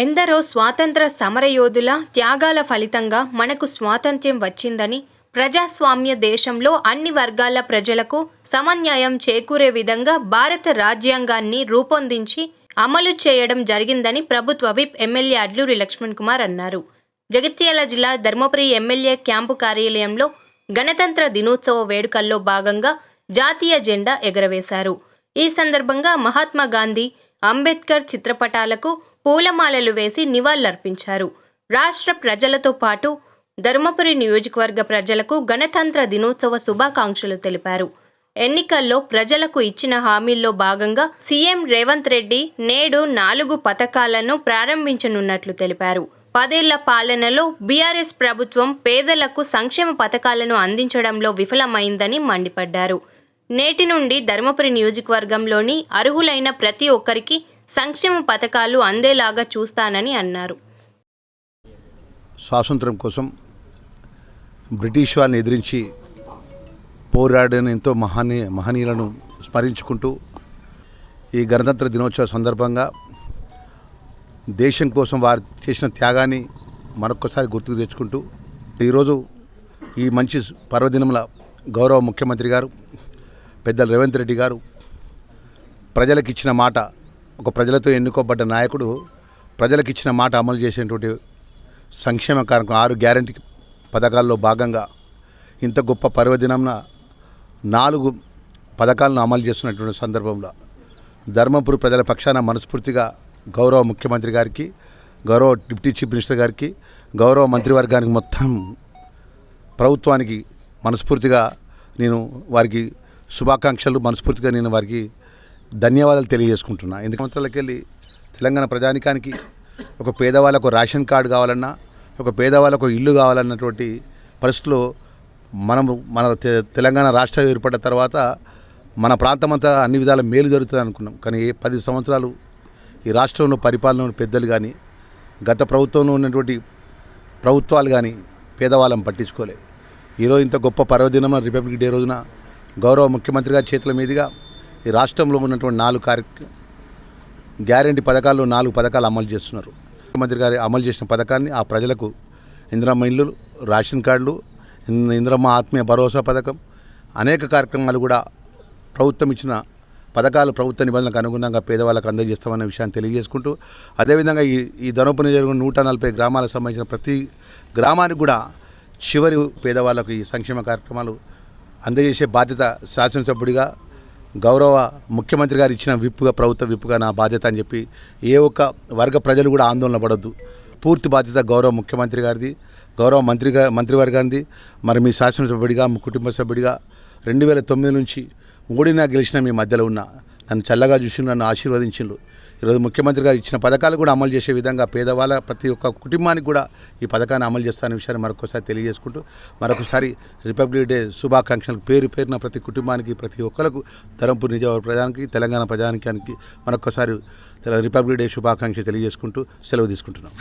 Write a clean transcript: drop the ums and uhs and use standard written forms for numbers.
ఎందరో స్వాతంత్ర సమరయోధుల త్యాగాల ఫలితంగా మనకు స్వాతంత్ర్యం వచ్చిందని, ప్రజాస్వామ్య దేశంలో అన్ని వర్గాల ప్రజలకు సమన్యాయం చేకూరే విధంగా భారత రాజ్యాంగాన్ని రూపొందించి అమలు చేయడం జరిగిందని ప్రభుత్వ విప్ ఎమ్మెల్యే అడ్లూరి లక్ష్మణ్ కుమార్ అన్నారు. జగిత్యాల జిల్లా ధర్మపురి ఎమ్మెల్యే క్యాంపు కార్యాలయంలో గణతంత్ర దినోత్సవ వేడుకల్లో భాగంగా జాతీయ జెండా ఎగరవేశారు. ఈ సందర్భంగా మహాత్మా గాంధీ, అంబేద్కర్ చిత్రపటాలకు పూలమాలలు వేసి నివాళులర్పించారు. రాష్ట్ర ప్రజలతో పాటు ధర్మపురి నియోజకవర్గ ప్రజలకు గణతంత్ర దినోత్సవ శుభాకాంక్షలు తెలిపారు. ఎన్నికల్లో ప్రజలకు ఇచ్చిన హామీల్లో భాగంగా సీఎం రేవంత్ రెడ్డి నేడు 4 పథకాలను ప్రారంభించనున్నట్లు తెలిపారు. 10 ఏళ్ల పాలనలో బీఆర్ఎస్ ప్రభుత్వం పేదలకు సంక్షేమ పథకాలను అందించడంలో విఫలమైందని మండిపడ్డారు. నేటి నుండి ధర్మపురి నియోజకవర్గంలోని అర్హులైన ప్రతి ఒక్కరికి సంక్షేమ పథకాలు అందేలాగా చూస్తానని అన్నారు. స్వాతంత్రం కోసం బ్రిటిష్ వారిని ఎదిరించి పోరాడిన ఎంతో మహనీయులను స్మరించుకుంటూ ఈ గణతంత్ర దినోత్సవ సందర్భంగా దేశం కోసం వారు చేసిన త్యాగాన్ని మరొక్కసారి గుర్తుకు తెచ్చుకుంటూ ఈరోజు ఈ మంచి పర్వదినంలో గౌరవ ముఖ్యమంత్రి గారు పెద్దలు రేవంత్ రెడ్డి గారు ప్రజలకు ఇచ్చిన మాట, ఒక ప్రజలతో ఎన్నుకోబడ్డ నాయకుడు ప్రజలకు ఇచ్చిన మాట అమలు చేసేటువంటి సంక్షేమ కార్యక్రమం 6 గ్యారంటీ పథకాల్లో భాగంగా ఇంత గొప్ప పర్వదినంన 4 పథకాలను అమలు చేస్తున్నటువంటి సందర్భంలో ధర్మపురి ప్రజల పక్షాన మనస్ఫూర్తిగా గౌరవ ముఖ్యమంత్రి గారికి, గౌరవ డిప్యూటీ చీఫ్ మినిస్టర్ గారికి, గౌరవ మంత్రివర్గానికి మొత్తం ప్రభుత్వానికి మనస్ఫూర్తిగా నేను వారికి శుభాకాంక్షలు మనస్ఫూర్తిగా నేను వారికి ధన్యవాదాలు తెలియజేసుకుంటున్నా. ఎందుకు సంవత్సరాలకు వెళ్ళి తెలంగాణ ప్రజానికానికి ఒక పేదవాళ్ళకు రేషన్ కార్డు కావాలన్నా, ఒక పేదవాళ్ళకు ఇల్లు కావాలన్నటువంటి పరిస్థితిలో మన తెలంగాణ రాష్ట్రం ఏర్పడిన తర్వాత మన ప్రాంతమంతా అన్ని విధాల మేలు జరుగుతుంది అనుకున్నాం. కానీ 10 సంవత్సరాలు ఈ రాష్ట్రంలో పరిపాలన పెద్దలు కానీ, గత ప్రభుత్వంలో ఉన్నటువంటి ప్రభుత్వాలు కానీ పేదవాళ్ళని పట్టించుకోలేదు. ఈరోజు ఇంత గొప్ప పర్వదినం రిపబ్లిక్ డే రోజున గౌరవ ముఖ్యమంత్రి గారి చేతుల మీదుగా ఈ రాష్ట్రంలో ఉన్నటువంటి 4 గ్యారంటీ పథకాల్లో 4 పథకాలు అమలు చేస్తున్నారు. ముఖ్యమంత్రి గారు అమలు చేసిన పథకాన్ని ఆ ప్రజలకు ఇందిరమ్మ ఇల్లు, రేషన్ కార్డులు, ఇందిరమ్మ ఆత్మీయ భరోసా పథకం, అనేక కార్యక్రమాలు కూడా ప్రభుత్వం ఇచ్చిన పథకాలు ప్రభుత్వ నిబంధనలకు అనుగుణంగా పేదవాళ్ళకు అందజేస్తామన్న విషయాన్ని తెలియజేసుకుంటూ, అదేవిధంగా ఈ ధర్మపురి నియోజకవర్గం 140 గ్రామాలకు సంబంధించిన ప్రతి గ్రామానికి కూడా చివరి పేదవాళ్ళకు ఈ సంక్షేమ కార్యక్రమాలు అందజేసే బాధ్యత శాసనసభ్యుడిగా గౌరవ ముఖ్యమంత్రి గారు ఇచ్చిన విప్పుగా, ప్రభుత్వ విప్పుగా నా బాధ్యత అని చెప్పి ఏ ఒక్క వర్గ ప్రజలు కూడా ఆందోళన పడొద్దు. పూర్తి బాధ్యత గౌరవ ముఖ్యమంత్రి గారిది, గౌరవ మంత్రివర్గానిది. మరి మీ శాసనసభ్యుడిగా, మీ కుటుంబ సభ్యుడిగా 2009 నుంచి ఓడినా గెలిచినా మీ మధ్యలో ఉన్న నన్ను చల్లగా చూసి నన్ను ఆశీర్వదించిండ్రు. ఈరోజు ముఖ్యమంత్రి గారు ఇచ్చిన పథకాలు కూడా అమలు చేసే విధంగా పేదవాళ్ళ ప్రతి ఒక్క కుటుంబానికి కూడా ఈ పథకాన్ని అమలు చేస్తారనే విషయాన్ని మరొకసారి తెలియజేసుకుంటూ, మరొకసారి రిపబ్లిక్ డే శుభాకాంక్షలకు పేరున ప్రతి కుటుంబానికి, ప్రతి ఒక్కరికి, ధర్మపురి నియోజకవర్గ ప్రజానికి, తెలంగాణ ప్రజానికానికి మరొకసారి రిపబ్లిక్ డే శుభాకాంక్షలు తెలియజేసుకుంటూ సెలవు తీసుకుంటున్నాం.